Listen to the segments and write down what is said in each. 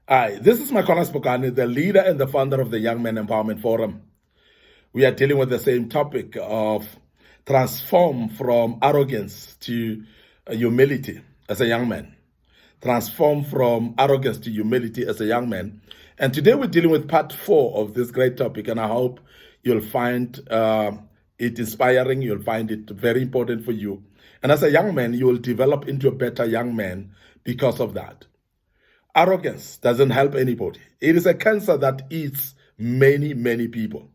Hi, this is Makona Spokane, the leader and the founder of the Young Men Empowerment Forum. We are dealing with the same topic of transform from arrogance to humility as a young man. Transform from arrogance to humility as a young man. And today we're dealing with part 4 of this great topic, and I hope you'll find it inspiring, you'll find it very important for you. And as a young man, you will develop into a better young man because of that. Arrogance doesn't help anybody. It is a cancer that eats many, many people.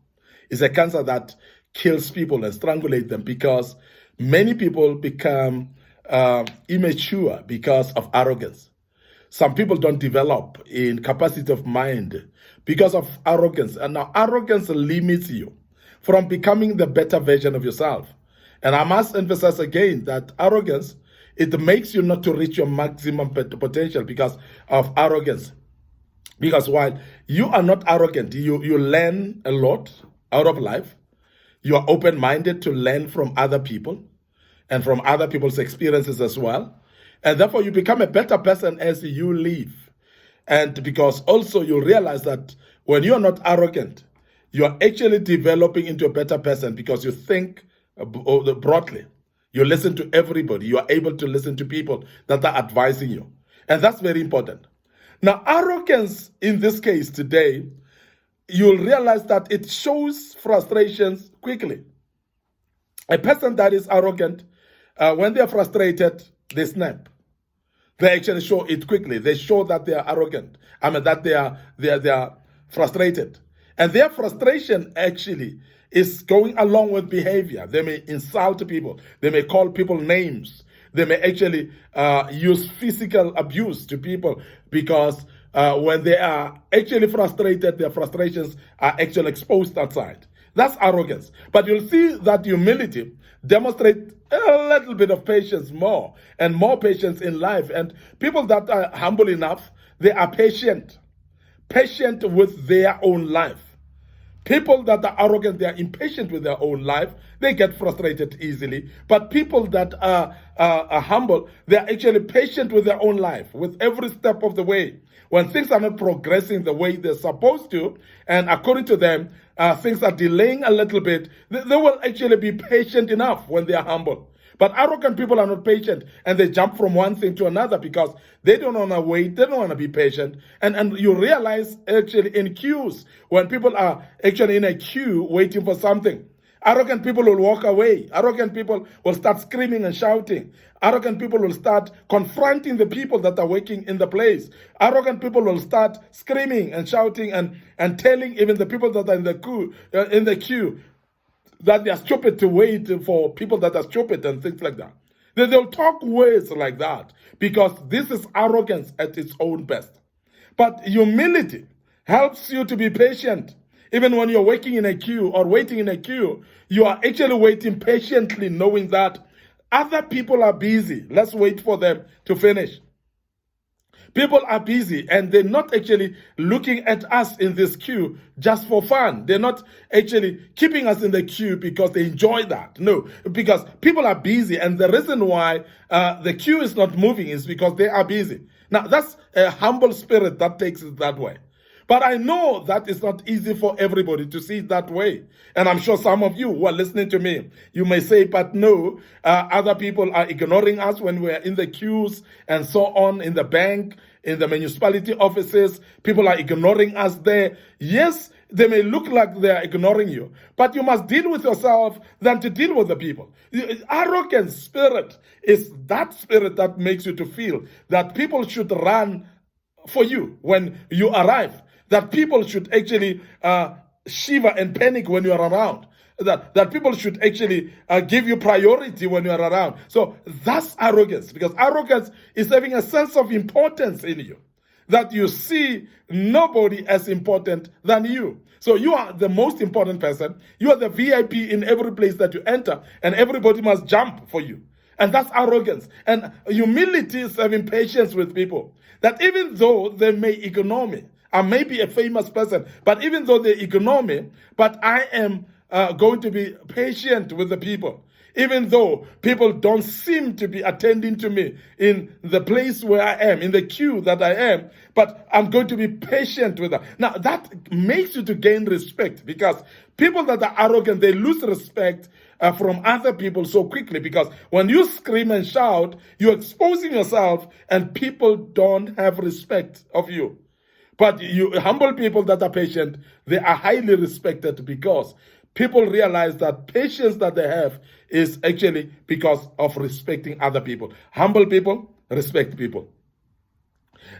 It's a cancer that kills people and strangulates them because many people become immature because of arrogance. Some people don't develop in capacity of mind because of arrogance. And now arrogance limits you from becoming the better version of yourself. And I must emphasize again that arrogance, it makes you not to reach your maximum potential because of arrogance. Because while you are not arrogant, you learn a lot out of life. You are open-minded to learn from other people and from other people's experiences as well. And therefore, you become a better person as you live. And because also you realize that when you are not arrogant, you are actually developing into a better person because you think broadly. You listen to everybody. You are able to listen to people that are advising you. And that's very important. Now, arrogance in this case today, you'll realize that it shows frustrations quickly. A person that is arrogant, when they're frustrated, they snap. They actually show it quickly. They show that they are arrogant. That they are frustrated. And their frustration actually is going along with behavior. They may insult people. They may call people names. They may actually use physical abuse to people because when they are actually frustrated, their frustrations are actually exposed outside. That's arrogance. But you'll see that humility demonstrates a little bit of patience more and more patience in life. And people that are humble enough, they are patient with their own life. People that are arrogant, they are impatient with their own life. They get frustrated easily. But people that are humble, they are actually patient with their own life, with every step of the way. When things are not progressing the way they're supposed to, and according to them, things are delaying a little bit, they will actually be patient enough when they are humble. But arrogant people are not patient, and they jump from one thing to another because they don't want to wait, they don't want to be patient. And you realize actually in queues, when people are actually in a queue waiting for something, arrogant people will walk away. Arrogant people will start screaming and shouting. Arrogant people will start confronting the people that are working in the place. Arrogant people will start screaming and shouting and telling even the people that are in the queue that they are stupid to wait for people that are stupid and things like that. They'll talk words like that because this is arrogance at its own best. But humility helps you to be patient. Even when you're waiting in a queue or waiting in a queue, you are actually waiting patiently knowing that other people are busy. Let's wait for them to finish. People are busy and they're not actually looking at us in this queue just for fun. They're not actually keeping us in the queue because they enjoy that. No, because people are busy, and the reason why the queue is not moving is because they are busy. Now, that's a humble spirit that takes it that way. But I know that it's not easy for everybody to see it that way. And I'm sure some of you who are listening to me, you may say, but no, other people are ignoring us when we're in the queues and so on, in the bank, in the municipality offices. People are ignoring us there. Yes, they may look like they are ignoring you, but you must deal with yourself than to deal with the people. Arrogant spirit is that spirit that makes you to feel that people should run for you when you arrive. That people should actually shiver and panic when you are around. That people should actually give you priority when you are around. So that's arrogance, because arrogance is having a sense of importance in you, that you see nobody as important than you. So you are the most important person. You are the VIP in every place that you enter, and everybody must jump for you. And that's arrogance. And humility is having patience with people, that even though they may ignore me, I may be a famous person, but even though they ignore me, but I am going to be patient with the people. Even though people don't seem to be attending to me in the place where I am, in the queue that I am, but I'm going to be patient with them. Now, that makes you to gain respect, because people that are arrogant, they lose respect from other people so quickly, because when you scream and shout, you're exposing yourself and people don't have respect of you. But you humble people that are patient, they are highly respected, because people realize that patience that they have is actually because of respecting other people. Humble people respect people.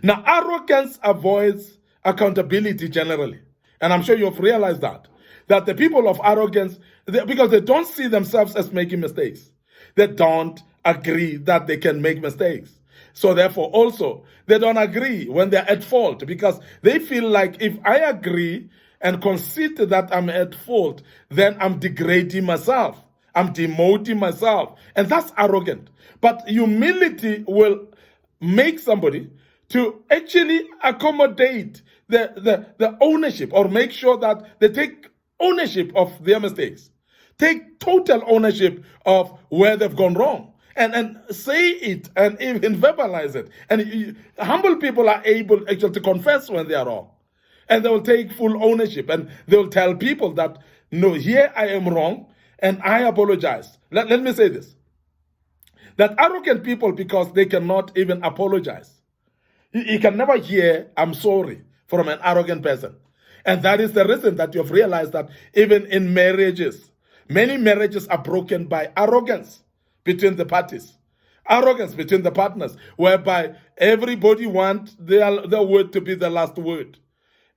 Now, arrogance avoids accountability generally. And I'm sure you've realized that the people of arrogance, because they don't see themselves as making mistakes, they don't agree that they can make mistakes. So therefore, also, they don't agree when they're at fault, because they feel like if I agree and concede that I'm at fault, then I'm degrading myself. I'm demoting myself. And that's arrogant. But humility will make somebody to actually accommodate the ownership, or make sure that they take ownership of their mistakes. Take total ownership of where they've gone wrong. And say it and even verbalize it. And humble people are able actually to confess when they are wrong. And they will take full ownership, and they will tell people that, no, here I am wrong and I apologize. Let me say this. That arrogant people, because they cannot even apologize. You can never hear, I'm sorry, from an arrogant person. And that is the reason that you've realized that even in marriages, many marriages are broken by arrogance between the parties. Arrogance between the partners, whereby everybody wants their word to be the last word.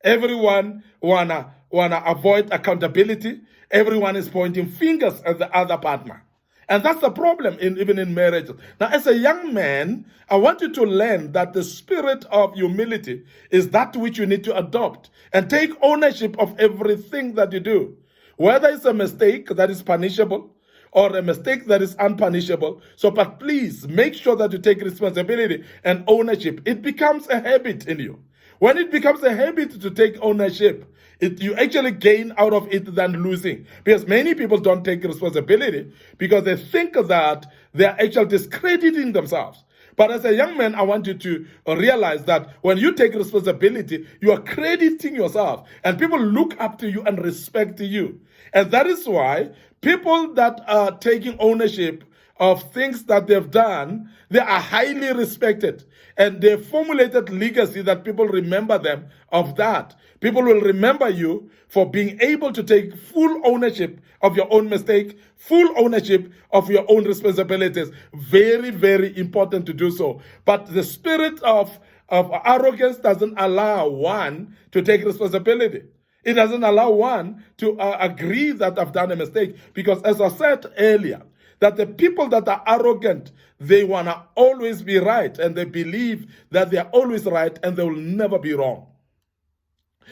Everyone wanna avoid accountability. Everyone is pointing fingers at the other partner. And that's the problem even in marriage. Now, as a young man, I want you to learn that the spirit of humility is that which you need to adopt and take ownership of everything that you do. Whether it's a mistake that is punishable or a mistake that is unpunishable. But please make sure that you take responsibility and ownership. It becomes a habit in you. When it becomes a habit to take ownership, you actually gain out of it than losing. Because many people don't take responsibility because they think that they're actually discrediting themselves. But as a young man, I want you to realize that when you take responsibility, you are crediting yourself. And people look up to you and respect you. And that is why people that are taking ownership of things that they've done, they are highly respected. And they formulated legacy that people remember them of that. People will remember you for being able to take full ownership of your own mistake, full ownership of your own responsibilities. Very, very important to do so. But the spirit of arrogance doesn't allow one to take responsibility. It doesn't allow one to agree that I've done a mistake. Because as I said earlier, that the people that are arrogant, they want to always be right, and they believe that they are always right and they will never be wrong.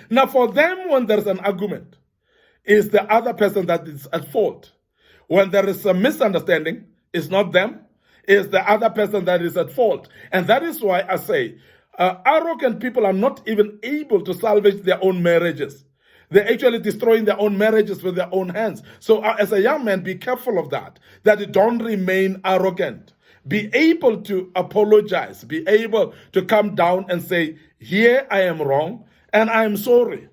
Now, for them, when there's an argument, it's the other person that is at fault. When there is a misunderstanding, it's not them, it's the other person that is at fault. And that is why I say arrogant people are not even able to salvage their own marriages. They're actually destroying their own marriages with their own hands. So as a young man, be careful of that you don't remain arrogant. Be able to apologize. Be able to come down and say, here I am wrong and I'm sorry.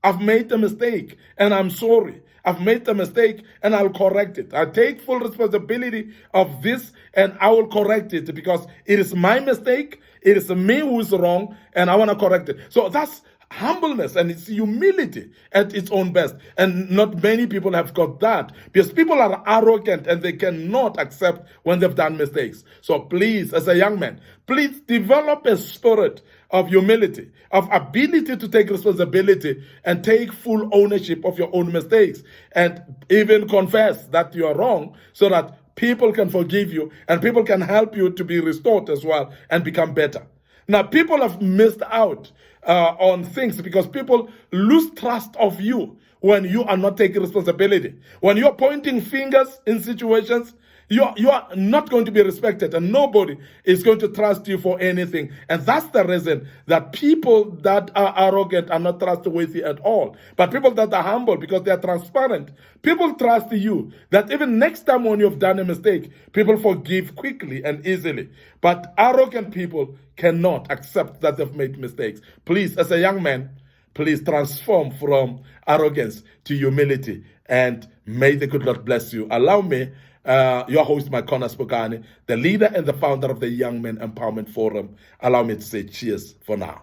I've made a mistake and I'm sorry. I've made a mistake and I'll correct it. I take full responsibility of this and I will correct it because it is my mistake. It is me who is wrong and I want to correct it. So that's humbleness and it's humility at its own best. And not many people have got that because people are arrogant and they cannot accept when they've done mistakes. So please, as a young man, please develop a spirit of humility, of ability to take responsibility and take full ownership of your own mistakes and even confess that you are wrong so that people can forgive you and people can help you to be restored as well and become better. Now, people have missed out on things because people lose trust of you when you are not taking responsibility. When you're pointing fingers in situations, You are not going to be respected, and nobody is going to trust you for anything. And that's the reason that people that are arrogant are not trustworthy at all. But people that are humble, because they are transparent, people trust you. That even next time when you've done a mistake, people forgive quickly and easily. But arrogant people cannot accept that they've made mistakes. Please, as a young man, please transform from arrogance to humility, and may the good Lord bless you. Allow me, your host, Makona Spokane, the leader and the founder of the Young Men Empowerment Forum. Allow me to say cheers for now.